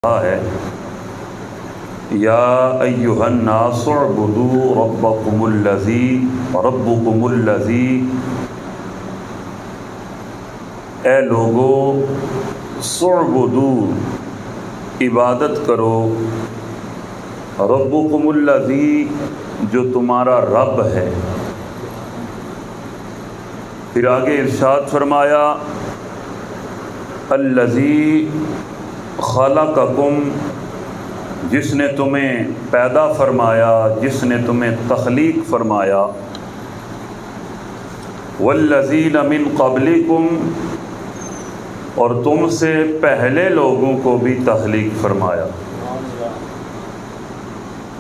ہے یا ایھا الناس اعبدوا ربکم الذی اے لوگو اعبدوا عبادت کرو ربکم الذی جو تمہارا رب ہے۔ پھر آگے ارشاد فرمایا الذی خلقکم جس نے تمہیں پیدا فرمایا، جس نے تمہیں تخلیق فرمایا، والذین من قبلکم اور تم سے پہلے لوگوں کو بھی تخلیق فرمایا،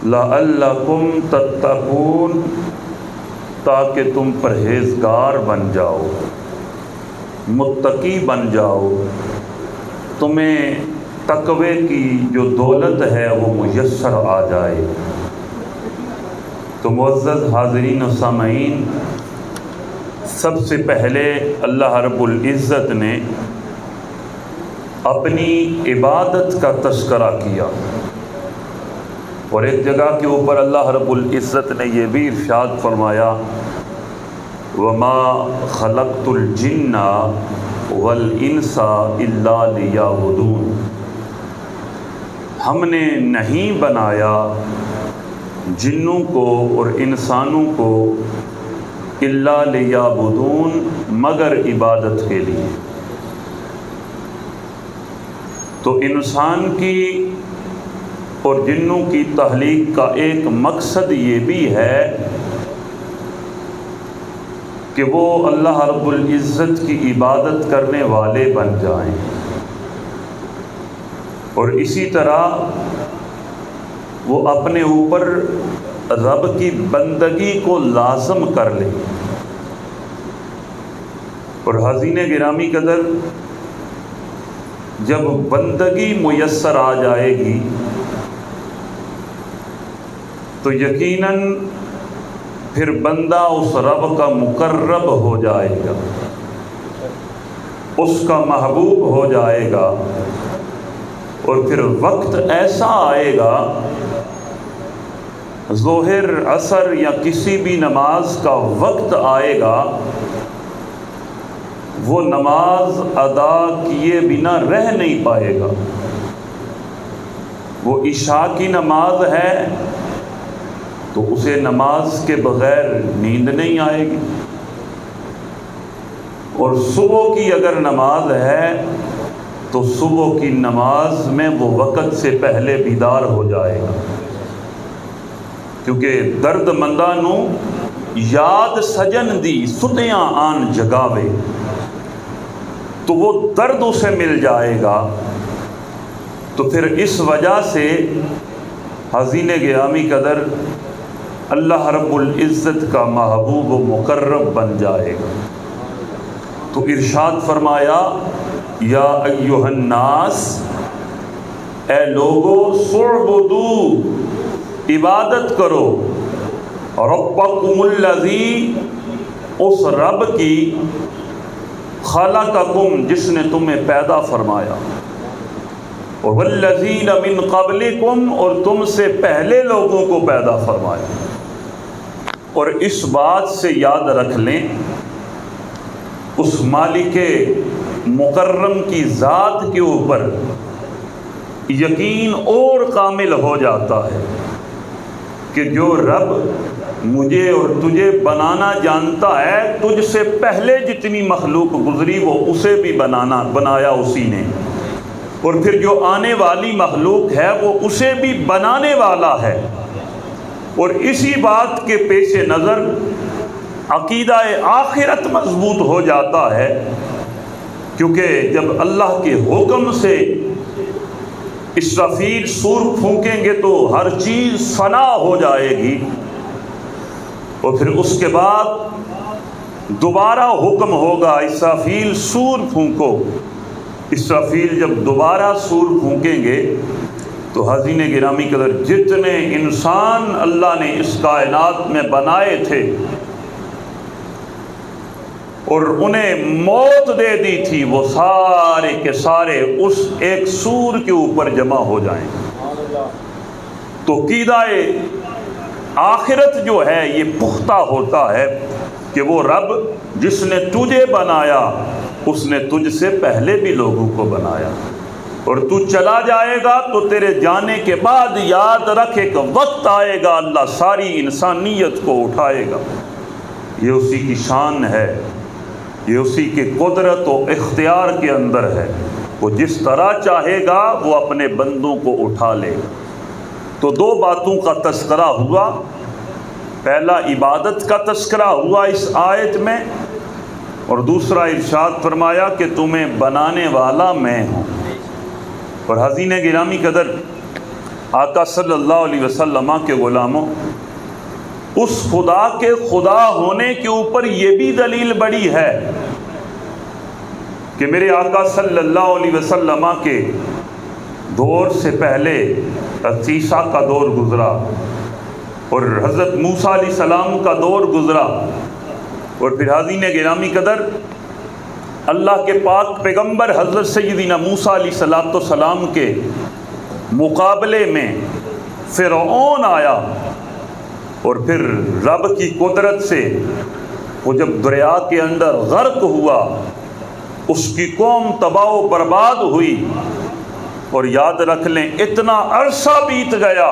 لعلکم تتقون تاکہ تم پرہیزگار بن جاؤ، متقی بن جاؤ، تمہیں تقوی کی جو دولت ہے وہ میسر آ جائے۔ تو معزز حاضرین و سامعین، سب سے پہلے اللہ رب العزت نے اپنی عبادت کا تذکرہ کیا، اور ایک جگہ کے اوپر اللہ رب العزت نے یہ بھی ارشاد فرمایا وَمَا خَلَقْتُ الْجِنَّ وَالْإِنسَ إِلَّا لِيَعْبُدُونَ، ہم نے نہیں بنایا جنوں کو اور انسانوں کو الا لیعبدون مگر عبادت کے لیے۔ تو انسان کی اور جنوں کی تخلیق کا ایک مقصد یہ بھی ہے کہ وہ اللہ رب العزت کی عبادت کرنے والے بن جائیں، اور اسی طرح وہ اپنے اوپر رب کی بندگی کو لازم کر لیں۔ اور حاضرین گرامی قدر، جب بندگی میسر آ جائے گی تو یقیناً پھر بندہ اس رب کا مقرب ہو جائے گا، اس کا محبوب ہو جائے گا، اور پھر وقت ایسا آئے گا ظہر عصر یا کسی بھی نماز کا وقت آئے گا، وہ نماز ادا کیے بنا رہ نہیں پائے گا۔ وہ عشاء کی نماز ہے تو اسے نماز کے بغیر نیند نہیں آئے گی، اور صبح کی اگر نماز ہے تو صبح کی نماز میں وہ وقت سے پہلے بیدار ہو جائے گا، کیونکہ درد منداں نو یاد سجن دی ستیاں آن جگاوے، تو وہ درد اسے مل جائے گا۔ تو پھر اس وجہ سے حزین گرامی قدر اللہ رب العزت کا محبوب و مقرب بن جائے گا۔ تو ارشاد فرمایا یا ایھا الناس، اے لوگو اعبدوا عبادت کرو ربکم الذی، اس رب کی خلقکم جس نے تمہیں پیدا فرمایا، والذین من قبلکم اور تم سے پہلے لوگوں کو پیدا فرمایا۔ اور اس بات سے یاد رکھ لیں اس مالک مکرم کی ذات کے اوپر یقین اور کامل ہو جاتا ہے کہ جو رب مجھے اور تجھے بنانا جانتا ہے، تجھ سے پہلے جتنی مخلوق گزری وہ اسے بھی بنایا اسی نے، اور پھر جو آنے والی مخلوق ہے وہ اسے بھی بنانے والا ہے۔ اور اسی بات کے پیش نظر عقیدہ آخرت مضبوط ہو جاتا ہے، کیونکہ جب اللہ کے حکم سے اسرافیل سور پھونکیں گے تو ہر چیز فنا ہو جائے گی، اور پھر اس کے بعد دوبارہ حکم ہوگا اسرافیل سور پھونکو۔ اسرافیل جب دوبارہ سور پھونکیں گے تو حاضرین گرامی قدر جتنے انسان اللہ نے اس کائنات میں بنائے تھے اور انہیں موت دے دی تھی، وہ سارے کے سارے اس ایک سور کے اوپر جمع ہو جائیں۔ تو عقیدہ آخرت جو ہے یہ پختہ ہوتا ہے کہ وہ رب جس نے تجھے بنایا اس نے تجھ سے پہلے بھی لوگوں کو بنایا، اور تو چلا جائے گا تو تیرے جانے کے بعد یاد رکھ ایک وقت آئے گا اللہ ساری انسانیت کو اٹھائے گا۔ یہ اسی کی شان ہے، یہ اسی کی قدرت و اختیار کے اندر ہے، وہ جس طرح چاہے گا وہ اپنے بندوں کو اٹھا لے گا۔ تو دو باتوں کا تذکرہ ہوا، پہلا عبادت کا تذکرہ ہوا اس آیت میں، اور دوسرا ارشاد فرمایا کہ تمہیں بنانے والا میں ہوں۔ اور حضرین گرامی قدر، آقا صلی اللہ علیہ وسلم کے غلاموں، اس خدا کے خدا ہونے کے اوپر یہ بھی دلیل بڑی ہے کہ میرے آقا صلی اللہ علیہ وسلم کے دور سے پہلے عیسیٰ کا دور گزرا، اور حضرت موسیٰ علیہ السلام کا دور گزرا، اور پھر حاضرین گرامی قدر اللہ کے پاک پیغمبر حضرت سیدنا موسیٰ علیہ السلام کے مقابلے میں فرعون آیا، اور پھر رب کی قدرت سے وہ جب دریا کے اندر غرق ہوا اس کی قوم تباہ و برباد ہوئی۔ اور یاد رکھ لیں اتنا عرصہ بیت گیا،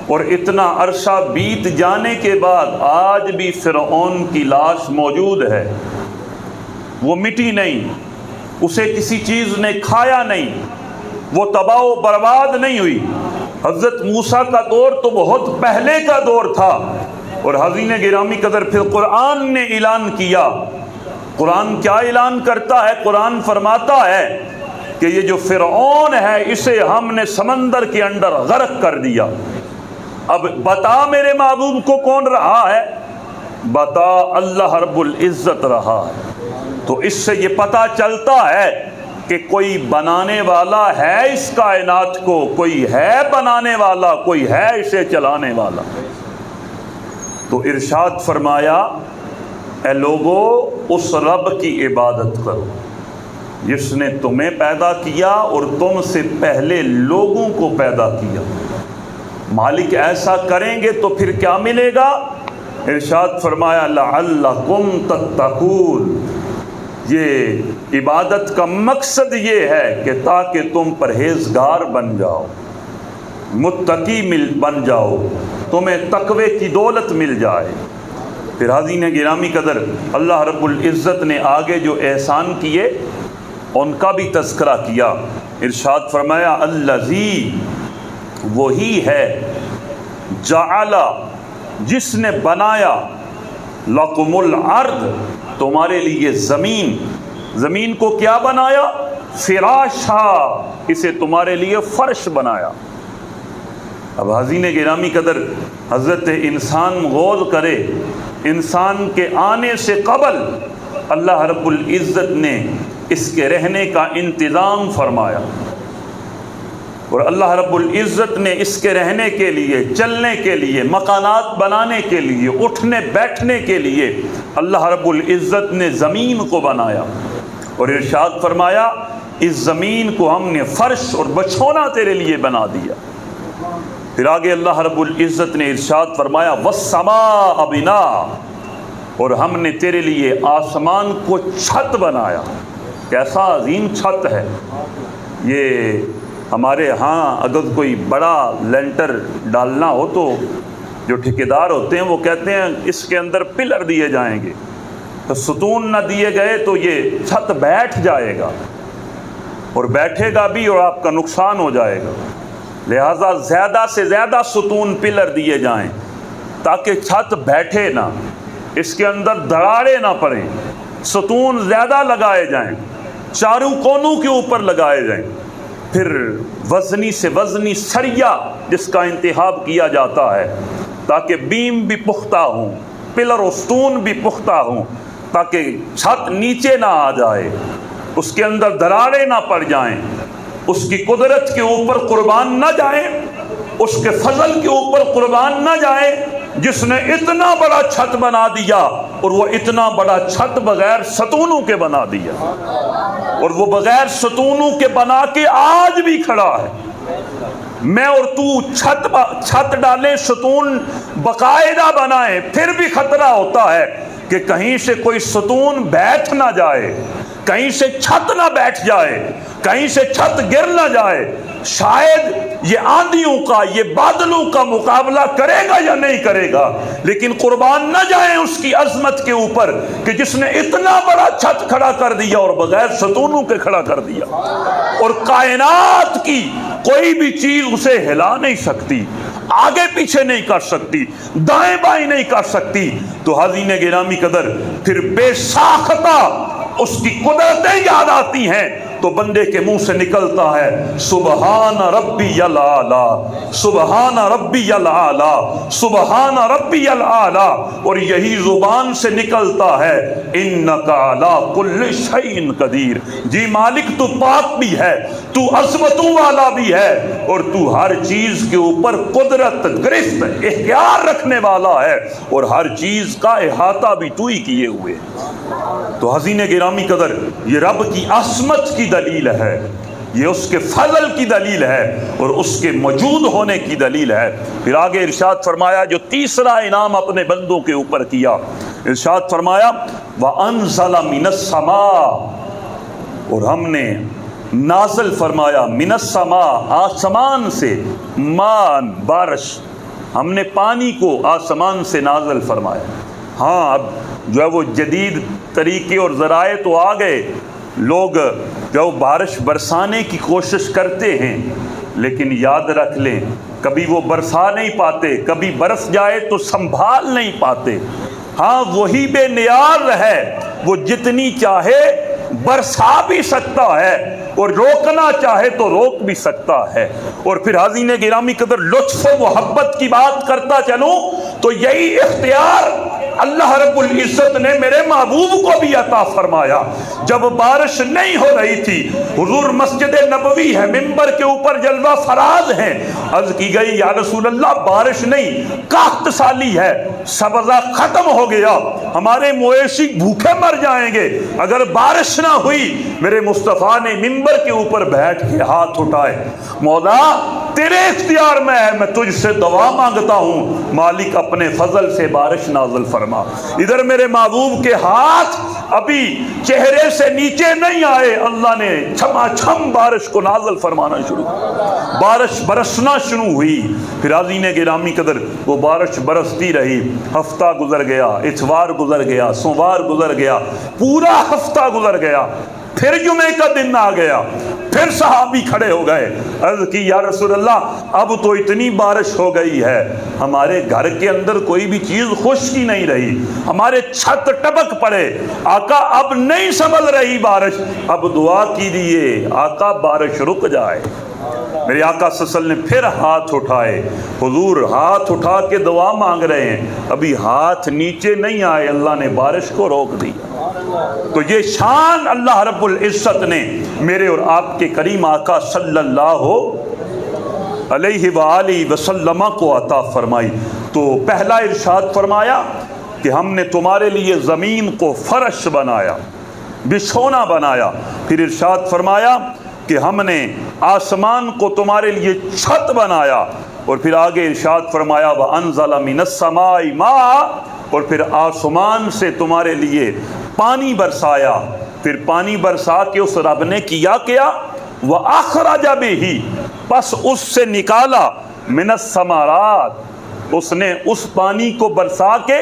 اور اتنا عرصہ بیت جانے کے بعد آج بھی فرعون کی لاش موجود ہے، وہ مٹی نہیں، اسے کسی چیز نے کھایا نہیں، وہ تباہ و برباد نہیں ہوئی۔ حضرت موسیٰ کا دور تو بہت پہلے کا دور تھا، اور حضرین گرامی قدر پھر قرآن نے اعلان کیا۔ قرآن کیا اعلان کرتا ہے؟ قرآن فرماتا ہے کہ یہ جو فرعون ہے اسے ہم نے سمندر کے اندر غرق کر دیا۔ اب بتا میرے محبوب کو کون رہا ہے؟ بتا اللہ رب العزت رہا ہے۔ تو اس سے یہ پتہ چلتا ہے کہ کوئی بنانے والا ہے اس کائنات کو، کوئی ہے بنانے والا، کوئی ہے اسے چلانے والا۔ تو ارشاد فرمایا اے لوگو اس رب کی عبادت کرو جس نے تمہیں پیدا کیا اور تم سے پہلے لوگوں کو پیدا کیا۔ مالک ایسا کریں گے تو پھر کیا ملے گا؟ ارشاد فرمایا لعلکم تتقون، یہ عبادت کا مقصد یہ ہے کہ تاکہ تم پرہیزگار بن جاؤ، متقی بن جاؤ، تمہیں تقوی کی دولت مل جائے۔ پھر حاضرین گرامی قدر اللہ رب العزت نے آگے جو احسان کیے ان کا بھی تذکرہ کیا۔ ارشاد فرمایا الذی، وہی ہے، جعل، جس نے بنایا، لکم الارض، تمہارے لیے زمین، زمین کو کیا بنایا؟ فراشا، اسے تمہارے لیے فرش بنایا۔ اب حاضرین گرامی قدر حضرت انسان غور کرے، انسان کے آنے سے قبل اللہ رب العزت نے اس کے رہنے کا انتظام فرمایا، اور اللہ رب العزت نے اس کے رہنے کے لیے، چلنے کے لیے، مکانات بنانے کے لیے، اٹھنے بیٹھنے کے لیے اللہ رب العزت نے زمین کو بنایا، اور ارشاد فرمایا اس زمین کو ہم نے فرش اور بچھونا تیرے لیے بنا دیا۔ پھر آگے اللہ رب العزت نے ارشاد فرمایا والسماء بناء، اور ہم نے تیرے لیے آسمان کو چھت بنایا۔ کیسا عظیم چھت ہے یہ! ہمارے ہاں اگر کوئی بڑا لینٹر ڈالنا ہو تو جو ٹھیکیدار ہوتے ہیں وہ کہتے ہیں اس کے اندر پلر دیے جائیں گے، تو ستون نہ دیے گئے تو یہ چھت بیٹھ جائے گا، اور بیٹھے گا بھی اور آپ کا نقصان ہو جائے گا۔ لہٰذا زیادہ سے زیادہ ستون پلر دیے جائیں تاکہ چھت بیٹھے نہ، اس کے اندر دراڑیں نہ پڑیں، ستون زیادہ لگائے جائیں، چاروں کونوں کے اوپر لگائے جائیں، پھر وزنی سے وزنی سریا جس کا انتخاب کیا جاتا ہے تاکہ بیم بھی پختہ ہوں، پلر و ستون بھی پختہ ہوں، تاکہ چھت نیچے نہ آ جائے، اس کے اندر دراڑیں نہ پڑ جائیں، اس کی قدرت کے اوپر قربان نہ جائیں، اس کے فضل کے اوپر قربان نہ جائیں، جس نے اتنا بڑا چھت بنا دیا اور وہ اتنا بڑا چھت بغیر ستونوں کے بنا دیا، اور وہ بغیر ستونوں کے بنا کے آج بھی کھڑا ہے۔ میں اور تو چھت ڈالے، ستون باقاعدہ بنائے، پھر بھی خطرہ ہوتا ہے کہ کہیں سے کوئی ستون بیٹھ نہ جائے، کہیں سے چھت نہ بیٹھ جائے، کہیں سے چھت گر نہ جائے۔ شاید یہ آندھیوں کا، یہ بادلوں کا مقابلہ کرے گا یا نہیں کرے گا، لیکن قربان نہ جائیں اس کی عظمت کے اوپر کہ جس نے اتنا بڑا چھت کھڑا کر دیا اور بغیر ستونوں کے کھڑا کر دیا، اور کائنات کی کوئی بھی چیز اسے ہلا نہیں سکتی، آگے پیچھے نہیں کر سکتی، دائیں بائیں نہیں کر سکتی۔ تو حاضرین گرامی قدر، پھر بے ساختہ اس کی قدرتیں یاد آتی ہیں تو بندے کے منہ سے نکلتا ہے سبحان ربی الاعلی، سبحان ربی الاعلی، سبحان ربی الاعلی، اور یہی زبان سے نکلتا ہے انک علی کل شیء قدیر، جی مالک تو پاک بھی ہے، تو عظمتوں والا بھی ہے، اور تو ہر چیز کے اوپر قدرت، گرفت، اختیار رکھنے والا ہے، اور ہر چیز کا احاطہ بھی تو ہی کیے ہوئے۔ تو حضین گرامی قدر، یہ رب کی عظمت کی دلیل ہے، یہ اس کے فضل کی دلیل ہے، اور اس کے موجود ہونے کی دلیل ہے۔ پھر آگے ارشاد فرمایا جو تیسرا انعام اپنے بندوں کے اوپر کیا، ارشاد فرمایا وَأَنزَلَ مِنَ السَّمَاءِ، اور ہم نے نازل فرمایا من السماء، آسمان سے، مان، بارش، ہم نے پانی کو آسمان سے نازل فرمایا۔ ہاں اب جو ہے وہ جدید طریقے اور ذرائع تو آ گئے، لوگ جو بارش برسانے کی کوشش کرتے ہیں، لیکن یاد رکھ لیں کبھی وہ برسا نہیں پاتے، کبھی برس جائے تو سنبھال نہیں پاتے۔ ہاں وہی بے نیاز ہے، وہ جتنی چاہے برسا بھی سکتا ہے، اور روکنا چاہے تو روک بھی سکتا ہے۔ اور پھر حاضرین گرامی قدر، لطف و محبت کی بات کرتا چلوں تو یہی اختیار اللہ رب العزت نے میرے محبوب کو بھی عطا فرمایا۔ جب بارش نہیں ہو رہی تھی، حضور مسجد نبوی ہے، منبر کے اوپر جلوہ فراز ہیں، عرض کی گئی یا رسول اللہ بارش نہیں، قحط سالی ہے، سبزہ ختم ہو گیا، ہمارے مویشی بھوکے مر جائیں گے اگر بارش نہ ہوئی۔ میرے مصطفیٰ نے منبر کے اوپر بیٹھ کے ہاتھ اٹھائے، مولا تیرے اختیار میں ہے، میں تجھ سے دعا مانگتا ہوں، مالک اپنے فضل سے بارش نازل فرما۔ ادھر میرے محبوب کے ہاتھ ابھی چہرے سے نیچے نہیں آئے، اللہ نے چھما چھم بارش کو نازل فرمانا شروع، بارش برسنا شروع ہوئی۔ پھر حاضرین گرامی قدر، وہ بارش برستی رہی، ہفتہ گزر گیا، اتوار گزر گیا، سوموار گزر گیا، پورا ہفتہ گزر گیا، پھر جمعے کا دن آ گیا، پھر صحابی کھڑے ہو گئے، عرض کی یا رسول اللہ اب تو اتنی بارش ہو گئی ہے، ہمارے گھر کے اندر کوئی بھی چیز خشکی نہیں رہی، ہمارے چھت ٹپک پڑے، آقا اب نہیں سنبھل رہی بارش، اب دعا کیجیے آقا بارش رک جائے۔ میرے آقا صلی اللہ علیہ وسلم نے پھر ہاتھ اٹھائے، حضور ہاتھ اٹھا کے دعا مانگ رہے ہیں، ابھی ہاتھ نیچے نہیں آئے، اللہ نے بارش کو روک دیا۔ تو یہ شان اللہ رب العزت نے میرے اور آپ کے کریم آقا صلی اللہ علیہ وآلہ وسلم کو عطا فرمائی۔ تو پہلا ارشاد فرمایا کہ ہم نے تمہارے لیے زمین کو فرش بنایا، بچھونا بنایا۔ پھر ارشاد فرمایا کہ ہم نے آسمان کو تمہارے لیے چھت بنایا، اور پھر آگے ارشاد فرمایا وَأَنزَلَ مِنَ السَّمَاءِ مَاءً، اور پھر آسمان سے تمہارے لیے پانی برسایا۔ پھر پانی برسا کے اس رب نے کیا وَأَخْرَجَ بِهِ، پس اس سے نکالا مِنَ الثَّمَرَاتِ، اس نے اس پانی کو برسا کے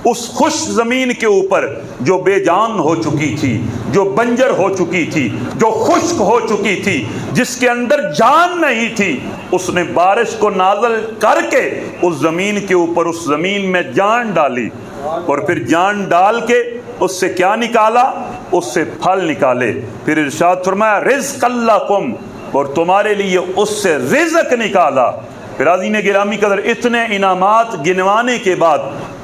اس خشک زمین کے اوپر جو بے جان ہو چکی تھی، جو بنجر ہو چکی تھی، جو خشک ہو چکی تھی، جس کے اندر جان نہیں تھی، اس نے بارش کو نازل کر کے اس زمین کے اوپر، اس زمین میں جان ڈالی، اور پھر جان ڈال کے اس سے کیا نکالا؟ اس سے پھل نکالے۔ پھر ارشاد فرمایا رزق لکم، اور تمہارے لیے اس سے رزق نکالا۔ پھر حاضرین گرامی قدر، اتنے انعامات گنوانے کے بعد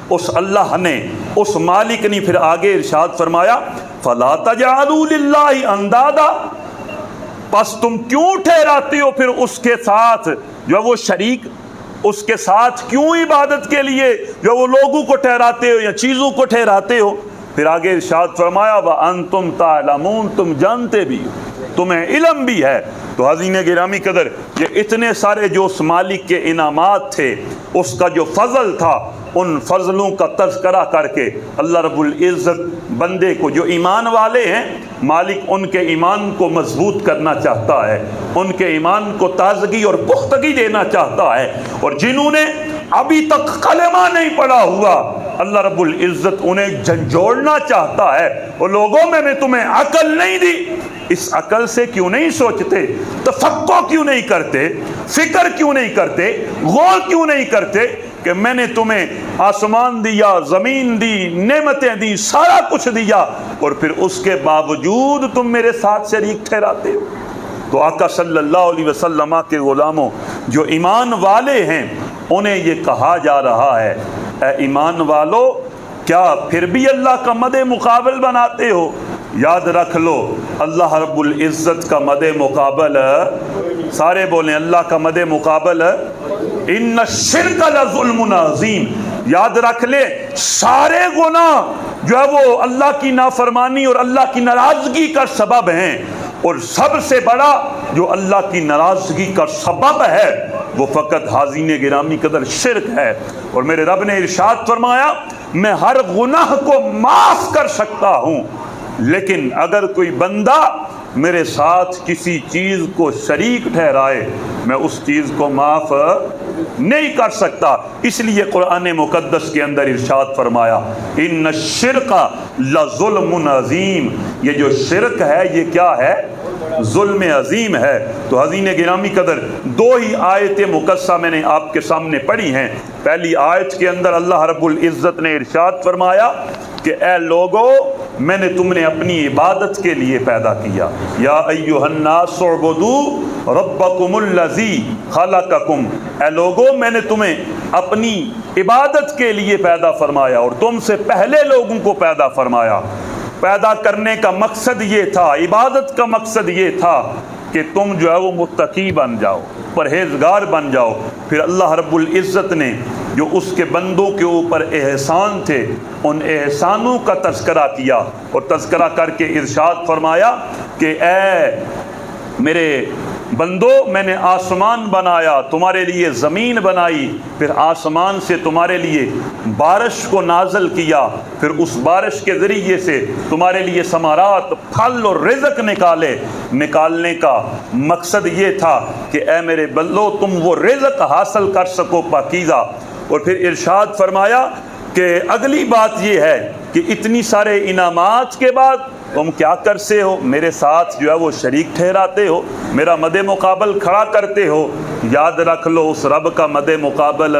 اس اللہ نے، اس مالک نے پھر آگے ارشاد فرمایا فَلَا تَجْعَلُوا لِلَّهِ أَنْدَادًا، پس تم کیوں ٹھہراتے ہو پھر اس کے ساتھ جو ہے وہ شریک؟ اس کے ساتھ کیوں عبادت کے لیے جو وہ لوگوں کو ٹھہراتے ہو یا چیزوں کو ٹھہراتے ہو؟ پھر آگے ارشاد فرمایا وَأَنْتُمْ تَعْلَمُونَ، تم جانتے بھی ہو، تمہیں علم بھی ہے۔ تو حضرین گرامی قدر، یہ اتنے سارے جو اس مالک کے انعامات تھے، اس کا جو فضل تھا، ان فضلوں کا تذکرہ کر کے اللہ رب العزت بندے کو جو ایمان والے ہیں، مالک ان کے ایمان کو مضبوط کرنا چاہتا ہے، ان کے ایمان کو تازگی اور پختگی دینا چاہتا ہے، اور جنہوں نے ابھی تک کلمہ نہیں پڑھا ہوا، اللہ رب العزت انہیں جھنجھوڑنا چاہتا ہے۔ اور لوگوں میں نے تمہیں عقل نہیں دی، اس عقل سے کیوں نہیں سوچتے، تفکر کیوں نہیں کرتے، فکر کیوں نہیں کرتے، غور کیوں نہیں کرتے کہ میں نے تمہیں آسمان دیا، زمین دی، نعمتیں دی، سارا کچھ دیا، اور پھر اس کے باوجود تم میرے ساتھ شریک ٹھہراتے ہو۔ تو آقا صلی اللہ علیہ وسلم کے غلاموں جو ایمان والے ہیں، انہیں یہ کہا جا رہا ہے اے ایمان والو، کیا پھر بھی اللہ کا مد مقابل بناتے ہو؟ یاد رکھ لو، اللہ رب العزت کا مد مقابل، سارے بولیں اللہ کا مد مقابل، ان الشرک لظلم عظیم۔ یاد رکھ لے، سارے گناہ جو ہے وہ اللہ کی نافرمانی اور اللہ کی ناراضگی کا سبب ہیں، اور سب سے بڑا جو اللہ کی ناراضگی کا سبب ہے وہ فقط حاضرین گرامی قدر شرک ہے۔ اور میرے رب نے ارشاد فرمایا میں ہر گناہ کو معاف کر سکتا ہوں، لیکن اگر کوئی بندہ میرے ساتھ کسی چیز کو شریک ٹھہرائے، میں اس چیز کو معاف نہیں کر سکتا۔ اس لیے قرآن مقدس کے اندر ارشاد فرمایا ان الشرک لظلم عظیم، یہ جو شرک ہے یہ کیا ہے؟ ظلم عظیم ہے۔ تو حضرین گرامی قدر، دو ہی آیت مقدسہ میں نے آپ کے سامنے پڑھی ہیں۔ پہلی آیت کے اندر اللہ رب العزت نے ارشاد فرمایا کہ اے لوگو، میں نے تم نے اپنی عبادت کے لیے پیدا کیا، یا ایھا الناس اعبدوا ربکم الذی خلقکم، اے لوگو میں نے تمہیں اپنی عبادت کے لیے پیدا فرمایا اور تم سے پہلے لوگوں کو پیدا فرمایا۔ پیدا کرنے کا مقصد یہ تھا، عبادت کا مقصد یہ تھا کہ تم جو ہے وہ متقی بن جاؤ، پرہیزگار بن جاؤ۔ پھر اللہ رب العزت نے جو اس کے بندوں کے اوپر احسان تھے، ان احسانوں کا تذکرہ کیا، اور تذکرہ کر کے ارشاد فرمایا کہ اے میرے بندو، میں نے آسمان بنایا، تمہارے لیے زمین بنائی، پھر آسمان سے تمہارے لیے بارش کو نازل کیا، پھر اس بارش کے ذریعے سے تمہارے لیے ثمرات، پھل اور رزق نکالنے کا مقصد یہ تھا کہ اے میرے بندو تم وہ رزق حاصل کر سکو پاکیزہ۔ اور پھر ارشاد فرمایا کہ اگلی بات یہ ہے کہ اتنی سارے انعامات کے بعد تم کیا کرتے ہو؟ میرے ساتھ جو ہے وہ شریک ٹھہراتے ہو، میرا مد مقابل کھڑا کرتے ہو۔ یاد رکھ لو، اس رب کا مد مقابل